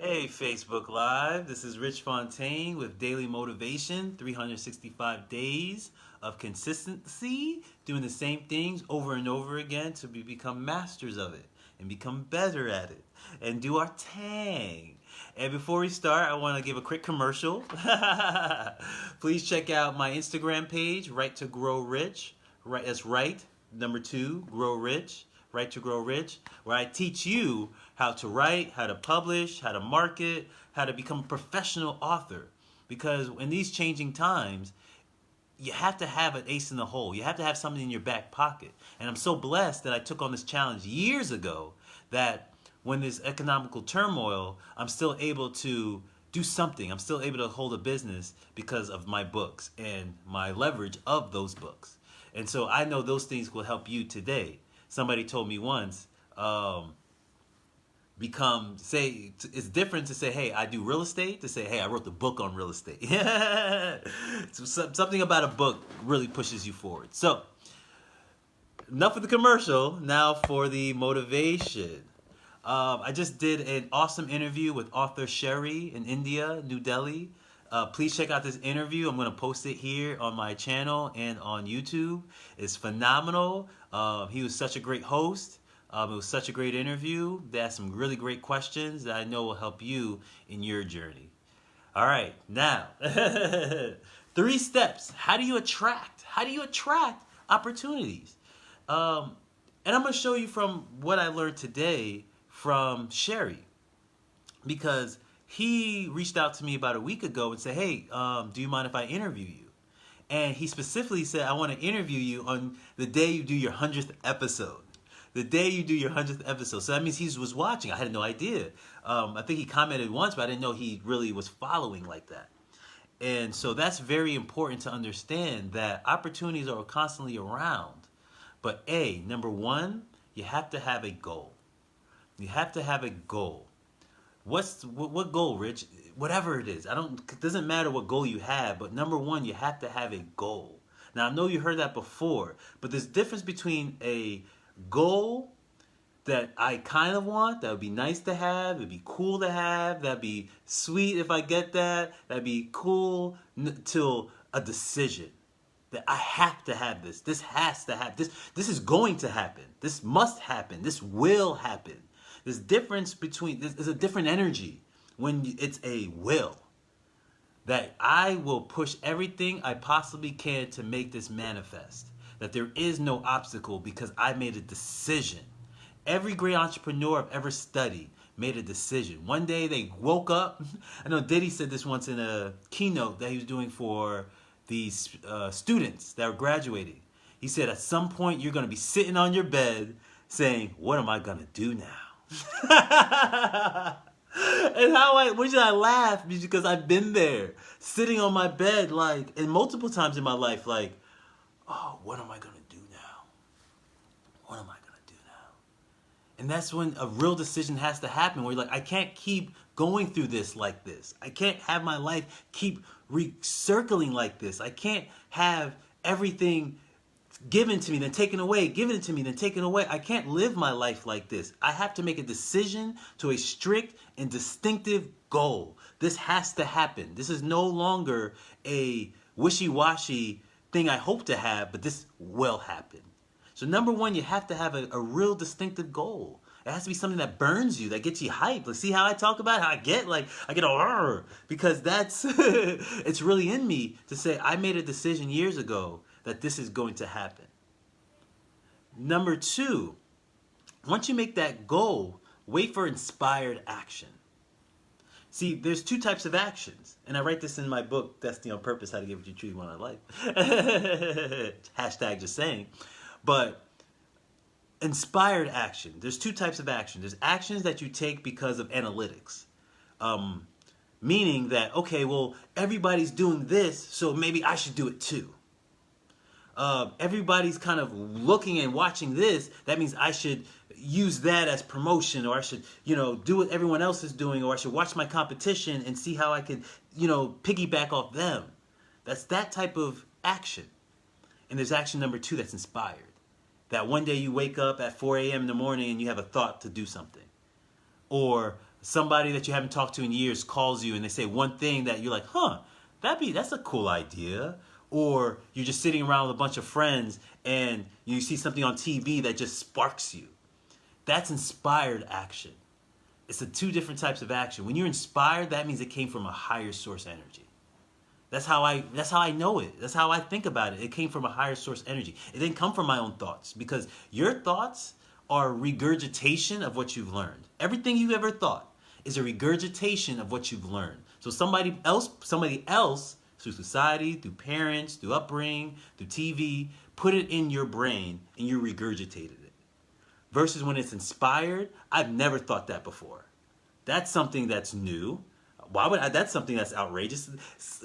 Hey, Facebook Live. This is Rich Fontaine with Daily Motivation, 365 days of consistency, doing the same things over and over again to become masters of it and become better at it and do our thing. And before we start, I want to give a quick commercial. Please check out my Instagram page, Right to Grow Rich. Right, that's right, number 2, Grow Rich. Right to Grow Rich, where I teach you how to write, how to publish, how to market, how to become a professional author. Because in these changing times, you have to have an ace in the hole. You have to have something in your back pocket. And I'm so blessed that I took on this challenge years ago that when there's economical turmoil, I'm still able to do something. I'm still able to hold a business because of my books and my leverage of those books. And so I know those things will help you today. Somebody told me once, it's different to say, hey, I do real estate, to say, hey, I wrote the book on real estate. So something about a book really pushes you forward. So enough of the commercial, now for the motivation. I just did an awesome interview with author Sherry in India, New Delhi. Please check out this interview. I'm going to post it here on my channel and on YouTube. It's phenomenal. He was such a great host. It was such a great interview. They asked some really great questions that I know will help you in your journey. All right, now, 3 steps. How do you attract opportunities? And I'm going to show you from what I learned today from Sherry, because he reached out to me about a week ago and said, hey, do you mind if I interview you? And he specifically said, I want to interview you on the day you do your 100th episode. The day you do your 100th episode. So that means he was watching. I had no idea. I think he commented once, but I didn't know he really was following like that. And so that's very important to understand, that opportunities are constantly around. But number 1, you have to have a goal. You have to have a goal. What goal, Rich? Whatever it is. It doesn't matter what goal you have, but number 1, you have to have a goal. Now, I know you heard that before, but there's a difference between a goal that I kind of want, that would be nice to have, it'd be cool to have, that'd be sweet if I get that, that'd be cool, till a decision that I have to have this. This has to happen. This is going to happen. This must happen. This will happen. There's a different energy when it's a will. That I will push everything I possibly can to make this manifest. That there is no obstacle because I made a decision. Every great entrepreneur I've ever studied made a decision. One day they woke up. I know Diddy said this once in a keynote that he was doing for these students that were graduating. He said, at some point you're going to be sitting on your bed saying, what am I going to do now? And which I laugh because I've been there, sitting on my bed, and multiple times in my life, oh, what am I gonna do now? What am I gonna do now? And that's when a real decision has to happen, where you're like, I can't keep going through this like this. I can't have my life keep recircling like this. I can't have everything given to me, then taken away, given it to me, then taken away. I can't live my life like this. I have to make a decision to a strict and distinctive goal. This has to happen. This is no longer a wishy-washy thing I hope to have, but this will happen. So number 1, you have to have a real distinctive goal. It has to be something that burns you, that gets you hyped. See how I talk about how I get a because that's it's really in me to say I made a decision years ago that this is going to happen. Number 2, once you make that goal, wait for inspired action. See, there's 2 types of actions. And I write this in my book, Destiny on Purpose, How to Get What You Truly Want in Life. Hashtag just saying. But inspired action. There's 2 types of action. There's actions that you take because of analytics. Meaning that, okay, well, everybody's doing this, so maybe I should do it too. Everybody's kind of looking and watching this. That means I should use that as promotion, or I should, do what everyone else is doing, or I should watch my competition and see how I could, piggyback off them. That's that type of action. And there's action number 2 that's inspired. That one day you wake up at 4 a.m. in the morning and you have a thought to do something. Or Somebody that you haven't talked to in years calls you and they say one thing that you're like, huh, that's a cool idea. Or you're just sitting around with a bunch of friends and you see something on TV that just sparks you. That's inspired action. It's the two different types of action. When you're inspired, that means it came from a higher source energy. That's how I know it. That's how I think about it. It came from a higher source energy. It didn't come from my own thoughts, because your thoughts are regurgitation of what you've learned. Everything you ever thought is a regurgitation of what you've learned. So somebody else through society, through parents, through upbringing, through TV, put it in your brain and you regurgitated it. Versus when it's inspired, I've never thought that before. That's something that's new. That's something that's outrageous.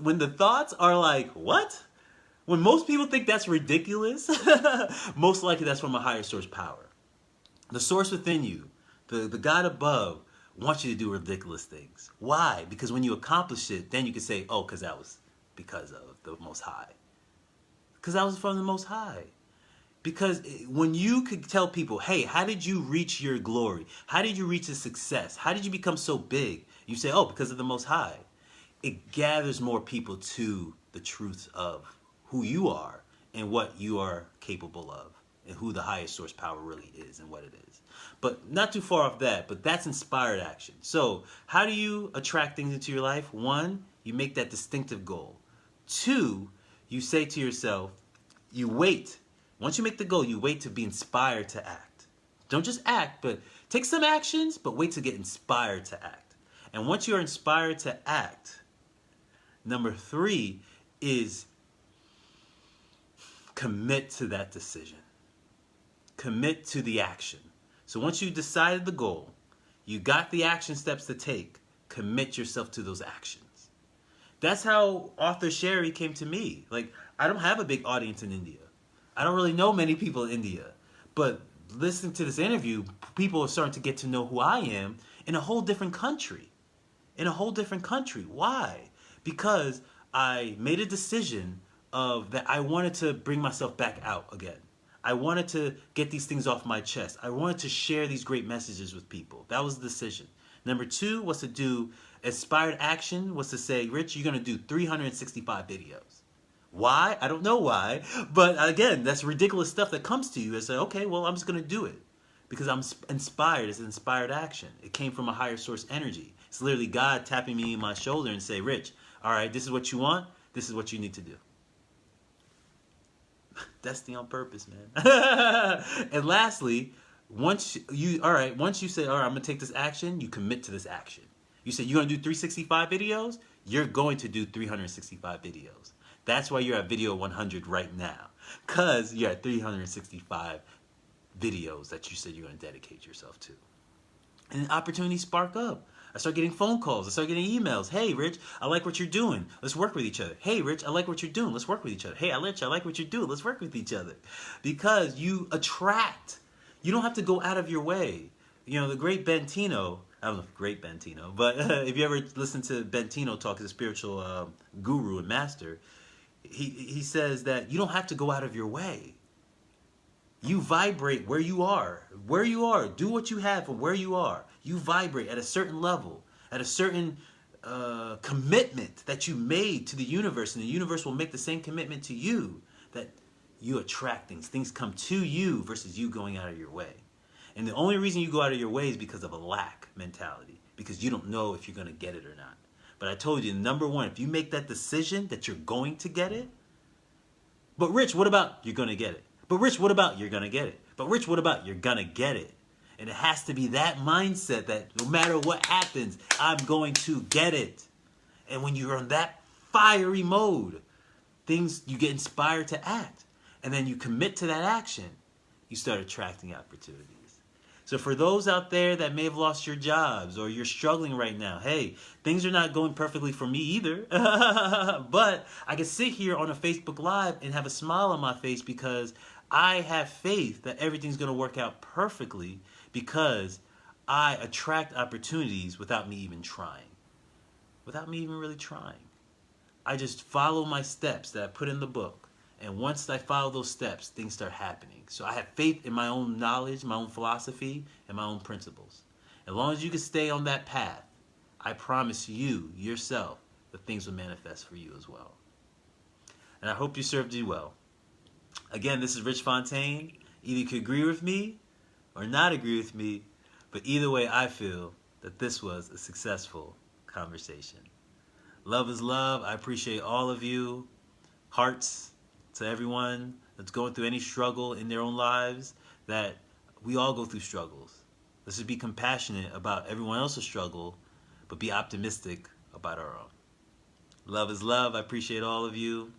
When the thoughts are like, what? When most people think that's ridiculous, most likely that's from a higher source power. The source within you, the God above, wants you to do ridiculous things. Why? Because when you accomplish it, then you can say, oh, because that was because of the Most High. Because that was from the Most High. Because when you could tell people, hey, how did you reach your glory? How did you reach the success? How did you become so big? You say, oh, because of the Most High. It gathers more people to the truth of who you are and what you are capable of and who the highest source power really is and what it is. But not too far off that, but that's inspired action. So how do you attract things into your life? One, you make that distinctive goal. Two, you say to yourself, you wait. Once you make the goal, you wait to be inspired to act. Don't just act, but take some actions, but wait to get inspired to act. And once you're inspired to act, number three is commit to that decision. Commit to the action. So once you decided the goal, you got the action steps to take, commit yourself to those actions. That's how author Sherry came to me. Like, I don't have a big audience in India. I don't really know many people in India. But listening to this interview, people are starting to get to know who I am in a whole different country. In a whole different country. Why? Because I made a decision of that I wanted to bring myself back out again. I wanted to get these things off my chest. I wanted to share these great messages with people. That was the decision. Number two was to do inspired action, was to say, Rich, you're going to do 365 videos. Why? I don't know why. But again, that's ridiculous stuff that comes to you. I say, okay, well, I'm just going to do it. Because I'm inspired. It's inspired action. It came from a higher source energy. It's literally God tapping me on my shoulder and say, Rich, all right, this is what you want. This is what you need to do. Destiny on purpose, man. And lastly, once you say, all right, I'm going to take this action, you commit to this action. You say you're going to do 365 videos, you're going to do 365 videos. That's why you're at video 100 right now. Because you're at 365 videos that you said you're going to dedicate yourself to. And opportunities spark up. I start getting phone calls. I start getting emails. Hey, Rich, I like what you're doing. Let's work with each other. Hey, Rich, I like what you're doing. Let's work with each other. Hey, Rich, I like what you're doing. Let's work with each other. Because you attract. You don't have to go out of your way. You know, the great Bentino, I don't know if great Bentino, but if you ever listen to Bentino talk, as a spiritual guru and master, he says that you don't have to go out of your way. You vibrate where you are. Where you are. Do what you have from where you are. You vibrate at a certain level, at a certain commitment that you made to the universe, and the universe will make the same commitment to you, that you attract things. Things come to you versus you going out of your way. And the only reason you go out of your way is because of a lack mentality, because you don't know if you're going to get it or not. But I told you, number one, if you make that decision that you're going to get it, but Rich, what about you're going to get it? But Rich, what about you're going to get it? But Rich, what about you're going to get it? And it has to be that mindset that no matter what happens, I'm going to get it. And when you're in that fiery mode, you get inspired to act. And then you commit to that action, you start attracting opportunities. So for those out there that may have lost your jobs or you're struggling right now, hey, things are not going perfectly for me either. But I can sit here on a Facebook Live and have a smile on my face because I have faith that everything's going to work out perfectly, because I attract opportunities without me even trying. Without me even really trying. I just follow my steps that I put in the book. And once I follow those steps, things start happening. So I have faith in my own knowledge, my own philosophy, and my own principles. As long as you can stay on that path, I promise you, yourself, that things will manifest for you as well. And I hope you served you well. Again, this is Rich Fontaine. Either you could agree with me or not agree with me, but either way, I feel that this was a successful conversation. Love is love. I appreciate all of you. Hearts to everyone that's going through any struggle in their own lives, that we all go through struggles. Let's just be compassionate about everyone else's struggle, but be optimistic about our own. Love is love. I appreciate all of you.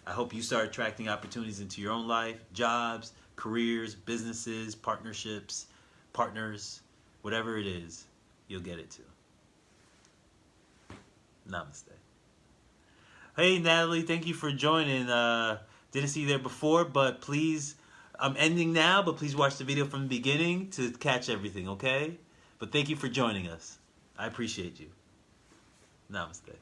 I hope you start attracting opportunities into your own life, jobs, careers, businesses, partnerships, partners, whatever it is, you'll get it too. Namaste. Hey, Natalie, thank you for joining. Didn't see you there before, but please, I'm ending now, but please watch the video from the beginning to catch everything, okay? But thank you for joining us. I appreciate you. Namaste.